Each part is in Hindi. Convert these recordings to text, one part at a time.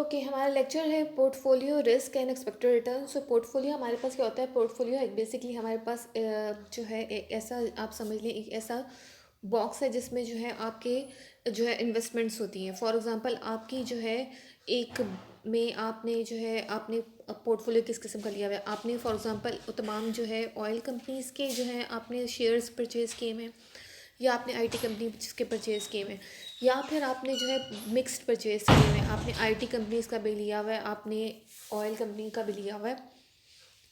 ओके हमारा लेक्चर है portfolio risk and expected return. So portfolio हमारे पास क्या होता है? पोर्टफोलियो एक बेसिकली हमारे पास जो है एक ऐसा आप समझ लें, एक ऐसा बॉक्स है जिसमें जो है आपके जो है इन्वेस्टमेंट्स होती हैं। फॉर एग्जांपल आपकी जो है एक में आपने जो है आपने पोर्टफोलियो किस किस्म का लिया हुआ है। आपने फॉर एग्जांपल तमाम जो है ऑयल कंपनीज़ के जो है आपने शेयर्स परचेज़ किए हैं, या आपने आईटी कंपनी के परचेज़ किए हैं, या फिर आपने जो है मिक्स्ड परचेज़ किए हुए हैं। आपने आईटी कंपनीज़ का भी लिया हुआ है, आपने ऑयल कंपनी का भी लिया हुआ है,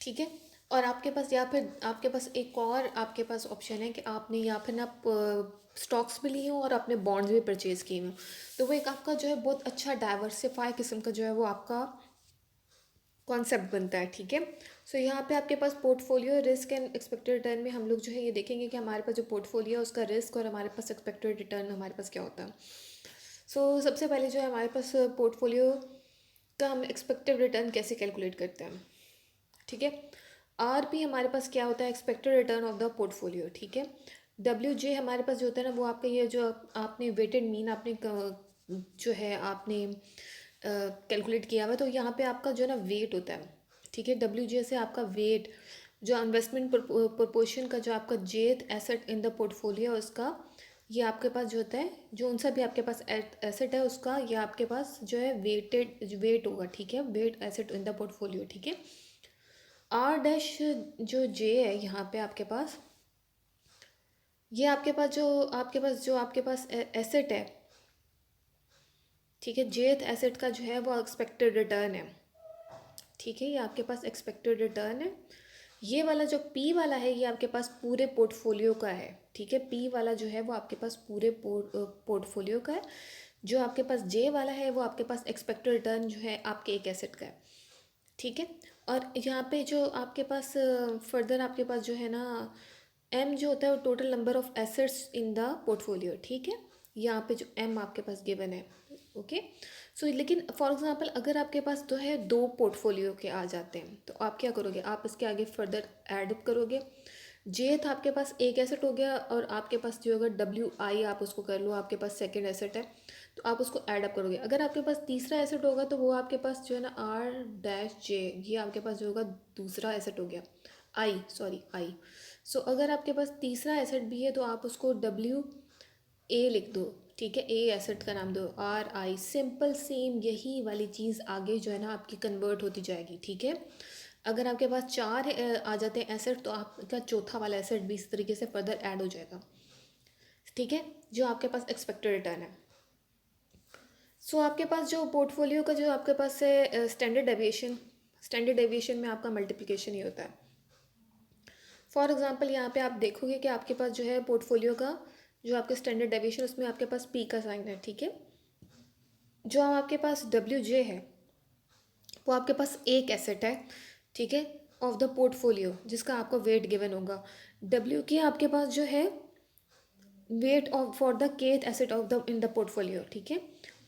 ठीक है। और आपके पास या फिर आपके पास एक और आपके पास ऑप्शन है कि आपने या फिर ना स्टॉक्स भी लिए हों और आपने बॉन्ड्स भी परचेज़ किए हों। तो वो एक आपका जो है बहुत अच्छा डाइवर्सिफाई किस्म का जो है वो आपका कॉन्सेप्ट बनता है, ठीक है। सो यहाँ पे आपके पास portfolio risk and expected return में हम लोग जो है ये देखेंगे कि हमारे पास जो पोर्टफोलियो है उसका रिस्क और हमारे पास एक्सपेक्टेड रिटर्न हमारे पास क्या होता है। सबसे पहले जो है हमारे पास पोर्टफोलियो का हम एक्सपेक्टेड रिटर्न कैसे कैलकुलेट करते हैं, ठीक है। आर पी हमारे पास क्या होता है? Expected return of the portfolio, ठीक है। डब्ल्यू जे हमारे पास जो होता है ना वो आपका ये जो आपने वेटेड मीन आपने जो है आपने कैलकुलेट किया हुआ है, तो यहाँ पे आपका जो है ना वेट होता है, ठीक है। डब्ल्यू जे से आपका वेट जो इन्वेस्टमेंट प्रोपोर्शन का जो आपका जेथ एसेट इन द पोर्टफोलियो उसका ये आपके पास जो होता है, जो उनसा भी आपके पास एसेट है उसका ये आपके पास जो है वेटेड वेट होगा, ठीक है। Weight asset in the portfolio, ठीक है। आर डैश जो जे है यहाँ पे आपके पास ये आपके पास एसेट है, ठीक है। जेथ एसेट का जो है वो एक्सपेक्टेड रिटर्न है, ठीक है। ये आपके पास एक्सपेक्टेड रिटर्न है। ये वाला जो पी वाला है ये आपके पास पूरे पोर्टफोलियो का है, ठीक है। पी वाला जो है वो आपके पास पूरे पोर्टफोलियो का है। जो आपके पास जे वाला है वो आपके पास एक्सपेक्टेड रिटर्न जो है आपके एक एसेट का है, ठीक है। और यहाँ पे जो आपके पास फर्दर आपके पास जो है ना एम जो होता है वो total number of assets in the portfolio, ठीक है। यहाँ पे जो एम आपके पास गिवन है, ओके। लेकिन फॉर एग्जांपल अगर आपके पास जो है दो पोर्टफोलियो के आ जाते हैं तो आप क्या करोगे? आप इसके आगे फर्दर एड करोगे। जे था आपके पास एक एसेट हो गया और आपके पास जो होगा डब्ल्यू आई आप उसको कर लो, आपके पास सेकेंड एसेट है तो आप उसको ऐड अप करोगे। अगर आपके पास तीसरा एसेट होगा तो वो आपके पास जो है ना आर डैश जे ये आपके पास जो होगा दूसरा एसेट हो गया, आई। अगर आपके पास तीसरा एसेट भी है तो आप उसको डब्ल्यू ए लिख दो, ठीक है। ए एसेट का नाम दो आर आई, सिंपल सेम यही वाली चीज़ आगे जो है ना आपकी कन्वर्ट होती जाएगी, ठीक है। अगर आपके पास चार आ जाते हैं एसेट तो आपका चौथा वाला एसेट भी इस तरीके से फर्दर ऐड हो जाएगा, ठीक है। जो आपके पास एक्सपेक्टेड रिटर्न है। आपके पास जो पोर्टफोलियो का जो आपके पास है स्टैंडर्ड डेविएशन में आपका मल्टीप्लिकेशन ही होता है। फॉर एग्जांपल यहाँ पे आप देखोगे कि आपके पास जो है पोर्टफोलियो का जो आपके स्टैंडर्ड डेविएशन उसमें आपके पास पी का साइन है, ठीक है। जो आपके पास डब्ल्यू जे है वो आपके पास एक एसेट है, ठीक है, ऑफ द पोर्टफोलियो जिसका आपको वेट गिवन होगा। डब्ल्यू के आपके पास जो है weight of for the kth asset of the in the portfolio, ठीक है।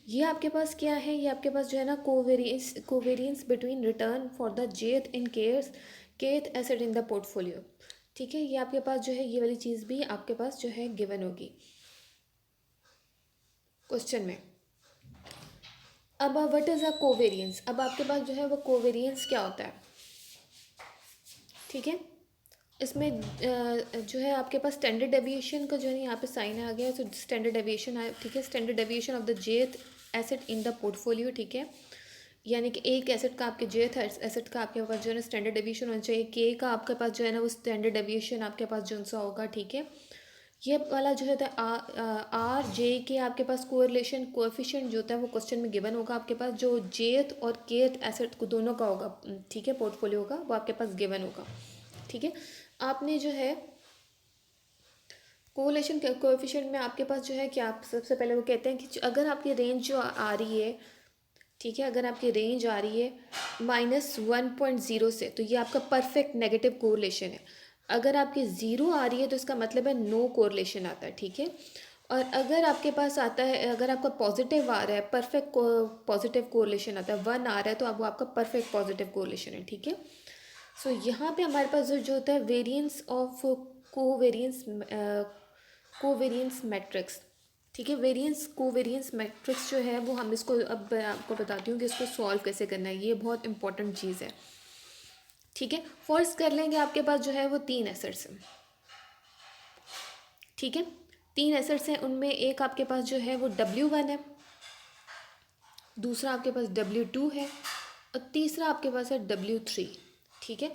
ये आपके पास क्या है? ये आपके पास जो है ना covariance between return for the jth in kth asset in the portfolio, ठीक है। ये आपके पास जो है ये वाली चीज़ भी आपके पास जो है गिवन होगी क्वेश्चन में। अब व्हाट इज़ अ कोवेरियंस? अब आपके पास जो है वो कोवेरियंस क्या होता है, ठीक है। इसमें जो है आपके पास स्टैंडर्ड डेविएशन का जो है यहाँ पे साइन आ गया है, तो स्टैंडर्ड डेविएशन है, ठीक है। स्टैंडर्ड डेविएशन ऑफ द जेथ एसेट इन द पोर्टफोलियो, ठीक है। यानी कि एक एसेट का आपके जेथ एसेट का आपके पास जो है ना स्टैंडर्ड डेविएशन होना चाहिए। के का आपके पास जो है ना वो स्टैंडर्ड डेविएशन आपके पास जो सा होगा, ठीक है। ये वाला जो होता है आर जे के आपके पास कोरिलेशन कोएफिशिएंट जो होता है वो क्वेश्चन में गिवन होगा। आपके पास जो जेथ और केथ एसेट को दोनों का होगा, ठीक है, पोर्टफोलियो का वो आपके पास गिवन होगा, ठीक है। आपने जो है कोरिलेशन कोएफिशिएंट में आपके पास जो है कि आप सबसे पहले वो कहते हैं कि अगर आपकी रेंज जो आ रही है, ठीक है, अगर आपकी रेंज आ रही है -1.0 से तो ये आपका परफेक्ट नेगेटिव कोरिलेशन है। अगर आपकी ज़ीरो आ रही है तो इसका मतलब है नो कोरिलेशन आता है, ठीक है। और अगर आपके पास आता है, अगर आपका पॉजिटिव आ रहा है परफेक्ट पॉजिटिव कोरिलेशन आता है, 1 आ रहा है तो अब वो आपका परफेक्ट पॉजिटिव कोरिलेशन है, ठीक है। यहाँ पे हमारे पास जो होता है variance of covariance covariance matrix, ठीक है। वेरिएंस कोवेरिएंस मैट्रिक्स जो है वो हम इसको, अब मैं आपको बताती हूँ कि इसको सॉल्व कैसे करना है, ये बहुत इंपॉर्टेंट चीज़ है। ठीक है, फर्स्ट कर लेंगे, आपके पास जो है वो 3 एसेट्स हैं। ठीक है, 3 एसेट्स हैं, उनमें एक आपके पास जो है वो W1 है, दूसरा आपके पास W2 है, और तीसरा आपके पास है W3। ठीक है,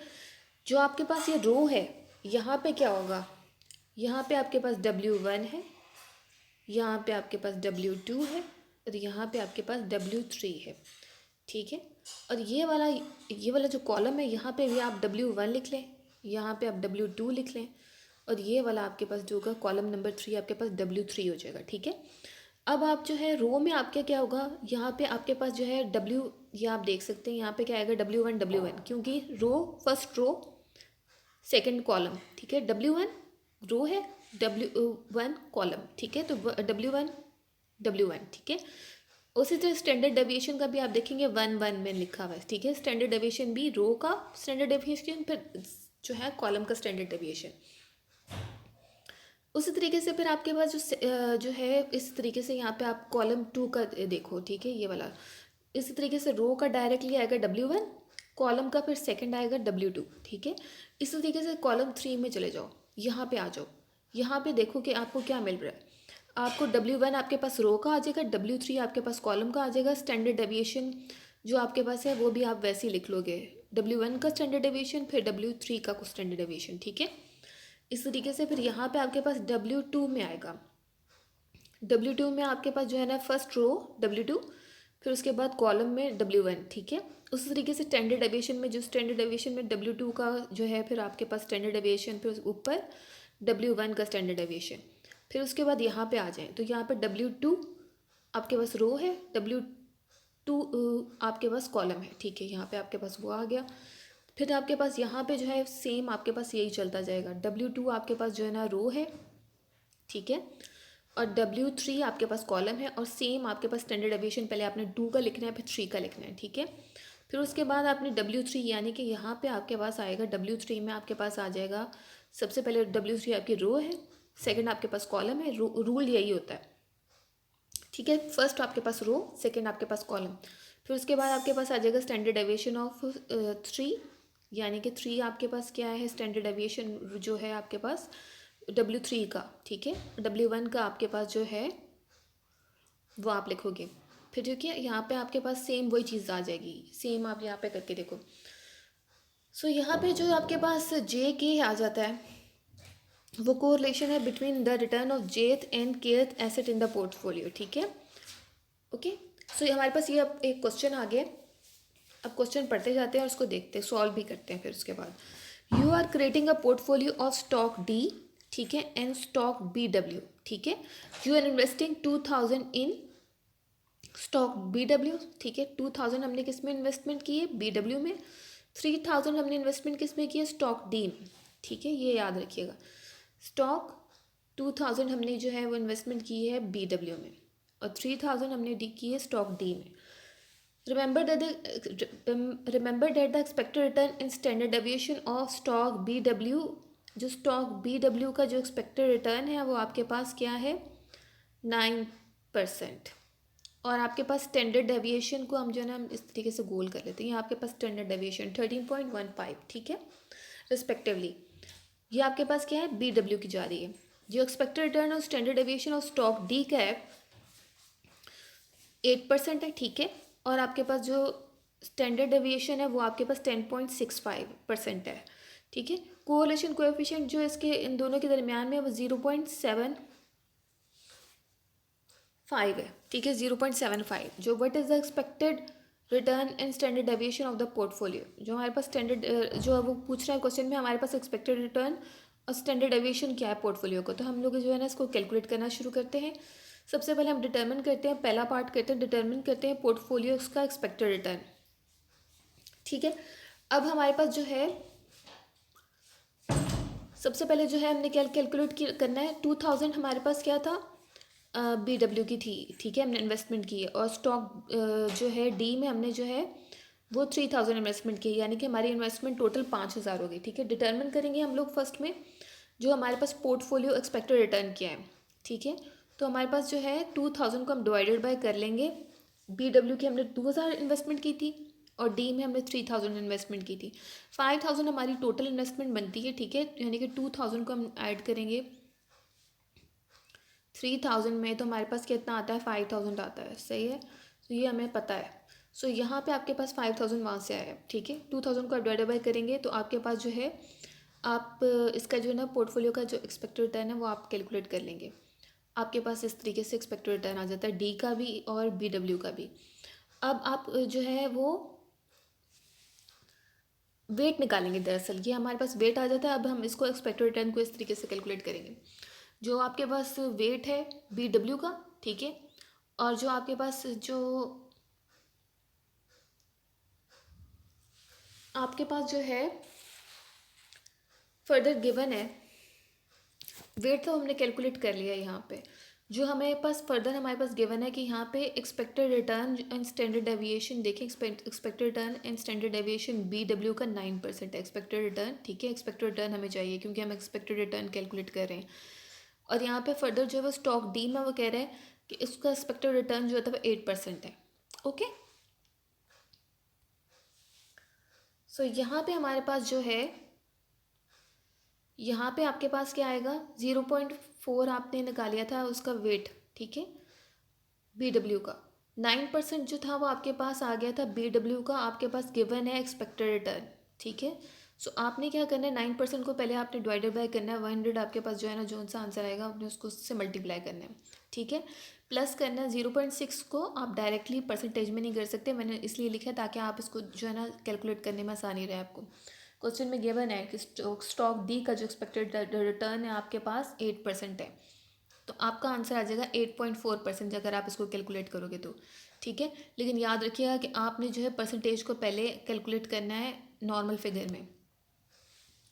जो आपके पास ये रो है, यहाँ पे क्या होगा, यहाँ पे आपके पास W1 है, यहाँ पे आपके पास W2 है, और यहाँ पे आपके पास W3 है। ठीक है, और ये वाला जो कॉलम है, यहाँ पे भी आप W1 लिख लें, यहाँ पे आप W2 लिख लें, और ये वाला आपके पास जो होगा कॉलम नंबर 3 आपके पास W3 हो जाएगा। ठीक है, अब आप जो है रो में आपके क्या होगा, यहाँ पे आपके पास जो है ये आप देख सकते हैं, यहाँ पे क्या आएगा W1 क्योंकि रो, फर्स्ट रो सेकंड कॉलम। ठीक है, W1 रो है, W1 कॉलम। ठीक है, तो W1 ठीक है। उसी तरह स्टैंडर्ड डेविएशन का भी आप देखेंगे 1 1 में लिखा हुआ है। ठीक है, स्टैंडर्ड डेविएशन भी रो का स्टैंडर्ड डेविएशन, फिर जो है कॉलम का स्टैंडर्ड डेविएशन। उसी तरीके से फिर आपके पास जो है इस तरीके से यहाँ पे आप कॉलम 2 का देखो। ठीक है, ये वाला इसी तरीके से रो का डायरेक्टली आएगा W1, कॉलम का फिर सेकंड आएगा W2। ठीक है, इसी तरीके से कॉलम 3 में चले जाओ, यहाँ पे आ जाओ, यहाँ पे देखो कि आपको क्या मिल रहा है। आपको W1 आपके पास रो का आ जाएगा, W3 आपके पास कॉलम का आ जाएगा। स्टैंडर्ड डेविएशन जो आपके पास है वो भी आप वैसे ही लिख लोगे, W1 का स्टैंडर्ड डेविएशन, फिर W3 का कुछ स्टैंडर्ड डेविएशन। ठीक है, इस तरीके से फिर यहाँ पे आपके पास W2 में आएगा, W2 में आपके पास जो है ना फर्स्ट रो W2, फिर उसके बाद कॉलम में W1। ठीक है, उसी तरीके से स्टैंडर्ड डेविएशन में जो स्टैंडर्ड डेविएशन में W2 का जो है, फिर आपके पास स्टैंडर्ड डेविएशन, फिर ऊपर W1 का स्टैंडर्ड डेविएशन, फिर उसके बाद यहाँ पे आ जाएं तो यहाँ पे W2 आपके पास रो है, W2 आपके पास कॉलम है। ठीक है, यहाँ पे आपके पास वो आ गया। फिर आपके पास यहाँ पे जो है सेम आपके पास यही चलता जाएगा, W2 आपके पास जो है ना रो है। ठीक है, और W3 आपके पास कॉलम है, और सेम आपके पास स्टैंडर्ड डेविएशन पहले आपने 2 का लिखना है, फिर 3 का लिखना है। ठीक है, फिर उसके बाद आपने W3 यानी कि यहाँ पे आपके पास आएगा, W3 में आपके पास आ जाएगा, सबसे पहले W3 आपकी रो है, सेकंड आपके पास कॉलम है। रूल यही होता है। ठीक है, फर्स्ट आपके पास रो, सेकंड आपके पास कॉलम, फिर उसके बाद आपके पास आ जाएगा स्टैंडर्ड डेविएशन ऑफ 3, यानी कि 3 आपके पास क्या है, स्टैंडर्ड डेविएशन जो है आपके पास W3 का। ठीक है, W1 का आपके पास जो है वो आप लिखोगे। फिर जो कि यहाँ पे आपके पास सेम वही चीज़ आ जाएगी, सेम आप यहाँ पे करके देखो। सो यहाँ पे जो आपके पास JK आ जाता है, वो कोरिलेशन है बिटवीन द रिटर्न ऑफ जेथ and kth asset in the portfolio. ठीक है, ओके। सो हमारे पास ये अब एक क्वेश्चन आ गया, अब क्वेश्चन पढ़ते जाते हैं और उसको देखते हैं, सॉल्व भी करते हैं। फिर उसके बाद you are creating a portfolio of stock D, ठीक है, एंड स्टॉक BW। ठीक है, you are investing 2000 in stock BW। ठीक है, 2000 हमने किस में इन्वेस्टमेंट की है, BW में। 3000 हमने इन्वेस्टमेंट किस में की है, स्टॉक D में। ठीक है, ये याद रखिएगा, स्टॉक 2000 हमने जो है वो इन्वेस्टमेंट की है BW में, और 3000 हमने की है स्टॉक D में। Remember that the expected return in standard deviation of stock BW, जो स्टॉक BW का जो एक्सपेक्टेड रिटर्न है वो आपके पास क्या है, 9%। और आपके पास स्टैंडर्ड डेविएशन को हम जो है ना इस तरीके से गोल कर लेते हैं, आपके पास स्टैंडर्ड डेविएशन 13.15। ठीक है, रिस्पेक्टिवली ये आपके पास क्या है, BW की जा रही है। जो एक्सपेक्टेड रिटर्न और standard deviation of stock D का है 8% है। ठीक है, और आपके पास जो स्टैंडर्ड डेविएशन है वो आपके पास 10.65% है। ठीक है, कोरिलेशन कोएफिशिएंट जो इसके इन दोनों के दरमियान में वो 0.75 है। ठीक है, 0.75, जो what is the expected return and standard deviation of the portfolio, जो हमारे पास स्टैंडर्ड जो वो पूछ रहा है क्वेश्चन में, हमारे पास एक्सपेक्टेड रिटर्न और स्टैंडर्ड डेविएशन क्या है पोर्टफोलियो को। तो हम लोग जो है ना इसको कैलकुलेट करना शुरू करते हैं। सबसे पहले हम डिटर्मिन करते हैं, पहला पार्ट करते हैं, डिटर्मिन करते हैं पोर्टफोलियो का एक्सपेक्टेड रिटर्न। ठीक है, अब हमारे पास जो है सबसे पहले जो है हमने क्या कैलकुलेट करना है, 2000 हमारे पास क्या था, BW की थी। ठीक है, हमने इन्वेस्टमेंट की है, और स्टॉक जो है D में हमने जो है वो 3000 इन्वेस्टमेंट की है, यानी कि हमारी इन्वेस्टमेंट टोटल 5000 होगी। ठीक है, डिटर्मिन करेंगे हम लोग फर्स्ट में जो हमारे पास पोर्टफोलियो एक्सपेक्टेड रिटर्न क्या है। ठीक है, तो हमारे पास जो है 2000 को हम डिवाइडेड बाय कर लेंगे। BW की हमने 2000 इन्वेस्टमेंट की थी और D में हमने 3000 इन्वेस्टमेंट की थी। 5000 हमारी टोटल इन्वेस्टमेंट बनती है, ठीक है, यानी कि 2000 को हम ऐड करेंगे 3000 में, तो हमारे पास कितना आता है, 5000 आता है, सही है। तो ये हमें पता है। सो यहाँ पे आपके पास 5000 वहाँ से आया, ठीक है। 2000 को आप डिवाइड बाय करेंगे तो आपके पास जो है, आप इसका जो है ना पोर्टफोलियो का जो एक्सपेक्टेड रिटर्न है वो आप कैलकुलेट कर लेंगे। आपके पास इस तरीके से एक्सपेक्टेड रिटर्न आ जाता है, डी का भी और BW का भी। अब आप जो है वो वेट निकालेंगे, दरअसल ये हमारे पास वेट आ जाता है। अब हम इसको एक्सपेक्टेड रिटर्न को इस तरीके से कैलकुलेट करेंगे। जो आपके पास वेट है BW का, ठीक है, और जो आपके पास जो है फर्दर गिवन है, वेट तो हमने कैलकुलेट कर लिया है। यहाँ पे जो हमें पास फर्दर हमारे पास गिवन है कि यहाँ पे expected return and standard deviation देखें, expected return and standard deviation BW का 9% है एक्सपेक्टेड रिटर्न, ठीक है। एक्सपेक्टेड रिटर्न हमें चाहिए क्योंकि हम एक्सपेक्टेड रिटर्न कैलकुलेट कर रहे हैं। और यहाँ पे फर्दर जो है वो स्टॉक डी में वो कह रहे हैं कि इसका एक्सपेक्टेड रिटर्न जो है वो 8% है, ओके। सो यहाँ पे हमारे पास जो है, यहाँ पे आपके पास क्या आएगा, 0.4 आपने निकाल लिया था उसका वेट, ठीक है, BW का। 9% जो था वो आपके पास आ गया था BW का, आपके पास गिवन है एक्सपेक्टेड रिटर्न, ठीक है। सो आपने क्या करना है, 9% को पहले आपने डिवाइडेड बाय करना है 100, आपके पास जो है ना जो सा आंसर आएगा आपने उसको उससे मल्टीप्लाई करना है, ठीक है। प्लस करना है 0.6 को, आप डायरेक्टली परसेंटेज में नहीं कर सकते, मैंने इसलिए लिखा है ताकि आप इसको जो है ना कैलकुलेट करने में आसानी रहे आपको। क्वेश्चन में गिवन है कि स्टॉक डी का जो एक्सपेक्टेड रिटर्न है आपके पास 8% है, तो आपका आंसर आ जाएगा 8.4% अगर आप इसको कैलकुलेट करोगे तो, ठीक है। लेकिन याद रखिएगा कि आपने जो है परसेंटेज को पहले कैलकुलेट करना है नॉर्मल फिगर में,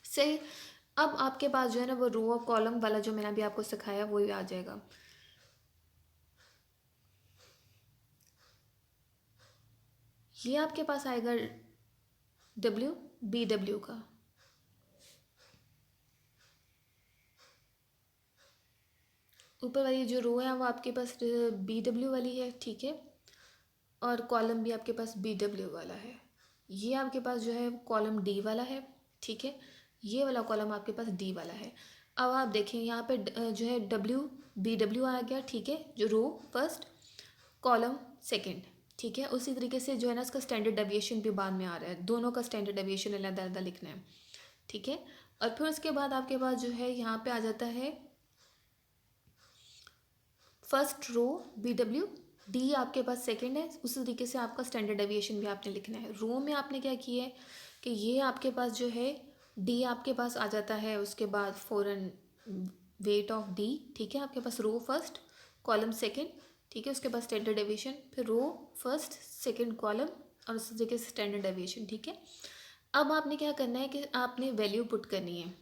सही। अब आपके पास जो है ना वो रो और कॉलम वाला जो मैंने अभी आपको सिखाया वही आ जाएगा। ये आपके पास आएगा BW का, ऊपर वाली जो रो है वो आपके पास BW वाली है, ठीक है, और कॉलम भी आपके पास BW वाला है। ये आपके पास जो है कॉलम D वाला है, ठीक है, ये वाला कॉलम आपके पास D वाला है। अब आप देखें यहाँ पे जो है BW आ गया, ठीक है, जो रो फर्स्ट, कॉलम सेकंड, ठीक है। उसी तरीके से जो है ना इसका स्टैंडर्ड डेविएशन भी बाद में आ रहा है, दोनों का स्टैंडर्ड डेविएशन अलग अलग लिखना है, ठीक है। और फिर उसके बाद आपके पास जो है यहाँ पे आ जाता है फर्स्ट रो BW, D आपके पास सेकंड है, उसी तरीके से आपका स्टैंडर्ड डेविएशन भी आपने लिखना है। रो में आपने क्या किया है कि ये आपके पास जो है D आपके पास आ जाता है, उसके बाद फॉरन वेट ऑफ D, ठीक है, आपके पास रो फर्स्ट कॉलम सेकंड, ठीक है, उसके बाद स्टैंडर्ड डेविएशन, फिर रो फर्स्ट सेकंड कॉलम और उसी तरीके से स्टैंडर्ड डेविएशन, ठीक है। अब आपने क्या करना है कि आपने वैल्यू पुट करनी है,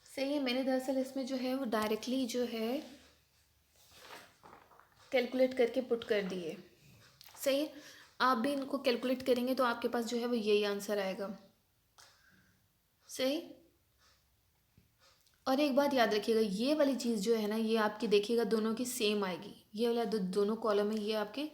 सही है। मैंने दरअसल इसमें जो है वो डायरेक्टली जो है कैलकुलेट करके पुट कर दिए, सही है। आप भी इनको कैलकुलेट करेंगे तो आपके पास जो है वो यही आंसर आएगा, सही। और एक बात याद रखिएगा, ये वाली चीज़ जो है ना ये आपकी देखिएगा दोनों की सेम आएगी, ये वाला दोनों कॉलम है ये आपके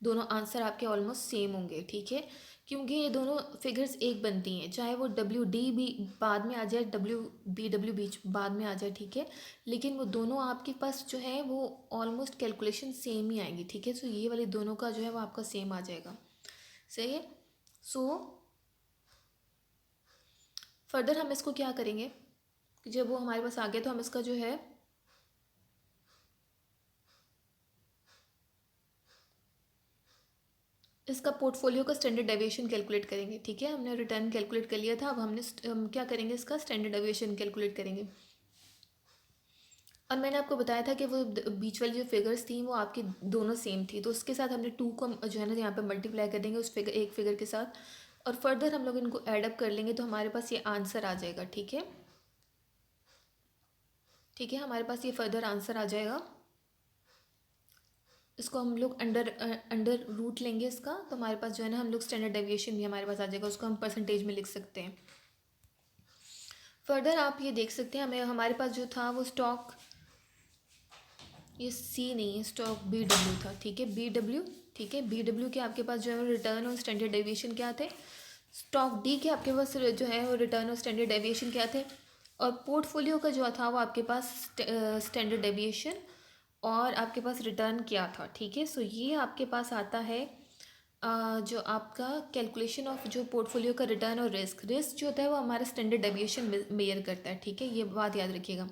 दोनों आंसर आपके ऑलमोस्ट सेम होंगे, ठीक है, क्योंकि ये दोनों फिगर्स एक बनती हैं, चाहे वो WD भी बाद में आ जाए, BW बीच बाद में आ जाए, ठीक है, लेकिन वो दोनों आपके पास जो है वो ऑलमोस्ट कैलकुलेशन सेम ही आएंगी, ठीक है। सो ये वाली दोनों का जो है वो आपका सेम आ जाएगा, सही है। सो फर्दर हम इसको क्या करेंगे कि जब वो हमारे पास आ गया तो हम इसका जो है इसका पोर्टफोलियो का स्टैंडर्ड डेविएशन कैलकुलेट करेंगे, ठीक है। हमने रिटर्न कैलकुलेट कर लिया था, अब हम क्या करेंगे इसका स्टैंडर्ड डेविएशन कैलकुलेट करेंगे। और मैंने आपको बताया था कि वो बीच वाली जो फिगर्स थी वो आपकी दोनों सेम थी, तो उसके साथ हमने 2 को जो है ना यहाँ पे मल्टीप्लाई कर देंगे उस फिगर एक फिगर के साथ, और फर्दर हम लोग इनको एडअप कर लेंगे तो हमारे पास ये आंसर आ जाएगा, ठीक है, ठीक है, हमारे पास ये फर्दर आंसर आ जाएगा। इसको हम लोग अंडर रूट लेंगे इसका, तो हमारे पास जो है ना हम लोग स्टैंडर्ड डेविएशन भी हमारे पास आ जाएगा, उसको हम परसेंटेज में लिख सकते हैं। फर्दर आप ये देख सकते हैं हमें हमारे पास जो था वो स्टॉक ये सी नहीं है, स्टॉक बी डब्ल्यू था, ठीक है, बी डब्ल्यू, ठीक है, बी डब्ल्यू के आपके पास जो है वो रिटर्न और स्टैंडर्ड डेविएशन क्या थे। स्टॉक डी के आपके पास जो है वो रिटर्न और स्टैंडर्ड डेविएशन क्या थे। और पोर्टफोलियो का जो था वो आपके पास स्टैंडर्ड डेविएशन और आपके पास रिटर्न क्या था, ठीक है। सो ये आपके पास आता है जो आपका कैलकुलेशन ऑफ जो पोर्टफोलियो का रिटर्न और रिस्क, रिस्क जो होता है वो हमारा स्टैंडर्ड डेविएशन मेयर करता है, ठीक है, ये बात याद रखिएगा।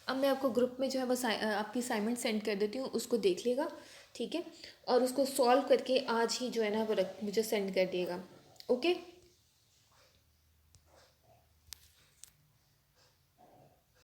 अब मैं आपको ग्रुप में जो है बस आपकी असाइनमेंट सेंड कर देती हूँ, उसको देख लेगा, ठीक है, और उसको सॉल्व करके आज ही जो है ना वो मुझे सेंड कर दिएगा। ओके।